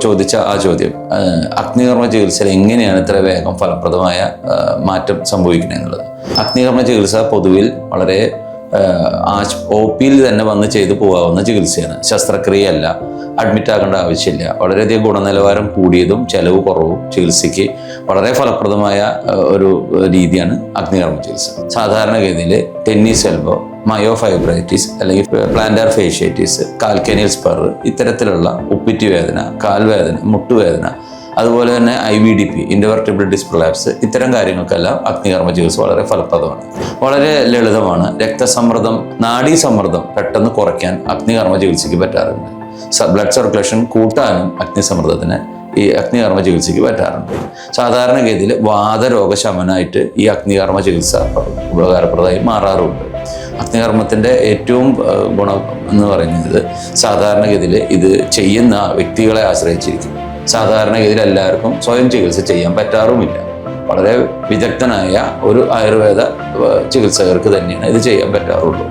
ചോദിച്ച ആ ചോദ്യം, അഗ്നികർമ്മ ചികിത്സയിൽ എങ്ങനെയാണ് ഇത്ര വേഗം ഫലപ്രദമായ മാറ്റം സംഭവിക്കുന്നത് എന്നുള്ളത്. അഗ്നികർമ്മ ചികിത്സ പൊതുവിൽ വളരെ OPയിൽ തന്നെ വന്ന് ചെയ്തു പോകാവുന്ന ചികിത്സയാണ്. ശസ്ത്രക്രിയയല്ല, അഡ്മിറ്റ് ആകേണ്ട ആവശ്യമില്ല. വളരെയധികം ഗുണനിലവാരം കൂടിയതും ചെലവ് കുറവും ചികിത്സയ്ക്ക് വളരെ ഫലപ്രദമായ ഒരു രീതിയാണ് അഗ്നികർമ്മ ചികിത്സ. സാധാരണഗതിയിൽ ടെന്നീസ് എൽബോ, മയോഫൈബ്രൈറ്റിസ് അല്ലെങ്കിൽ പ്ലാന്റാർ ഫേഷ്യേറ്റിസ്, കാൽക്കേനിയൽ സ്പർ, ഇത്തരത്തിലുള്ള ഉപ്പിറ്റി വേദന, കാൽവേദന, മുട്ടുവേദന, അതുപോലെ തന്നെ IVDP, ഇൻറ്റർവെർട്ടിബ്രൽ ഡിസ്ക് പ്രൊലാപ്സ്, ഇത്തരം കാര്യങ്ങൾക്കെല്ലാം അഗ്നികർമ്മ ചികിത്സ വളരെ ഫലപ്രദമാണ്. വളരെ ലളിതമാണ്. രക്തസമ്മർദ്ദം, നാഡീസമ്മർദ്ദം പെട്ടെന്ന് കുറയ്ക്കാൻ അഗ്നികർമ്മ ചികിത്സയ്ക്ക് പറ്റാറുണ്ട്. ബ്ലഡ് സർക്കുലേഷൻ കൂട്ടാനും ഈ അഗ്നികർമ്മ ചികിത്സയ്ക്ക് പറ്റാറുണ്ട്. സാധാരണഗതിയിൽ വാതരോഗശമനമായിട്ട് ഈ അഗ്നികർമ്മ ചികിത്സ ഉപകാരപ്രദമായി മാറാറുണ്ട്. അഗ്നികർമ്മത്തിൻ്റെ ഏറ്റവും ഗുണം എന്ന് പറയുന്നത് സാധാരണഗതിയിൽ ഇത് ചെയ്യുന്ന വ്യക്തികളെ ആശ്രയിച്ചിരിക്കും. സാധാരണഗതിയിൽ എല്ലാവർക്കും സ്വയം ചികിത്സ ചെയ്യാൻ പറ്റാറുമില്ല. വളരെ വിദഗ്ധനായ ഒരു ആയുർവേദ ചികിത്സകർക്ക് തന്നെയാണ് ഇത് ചെയ്യാൻ പറ്റാറുള്ളൂ.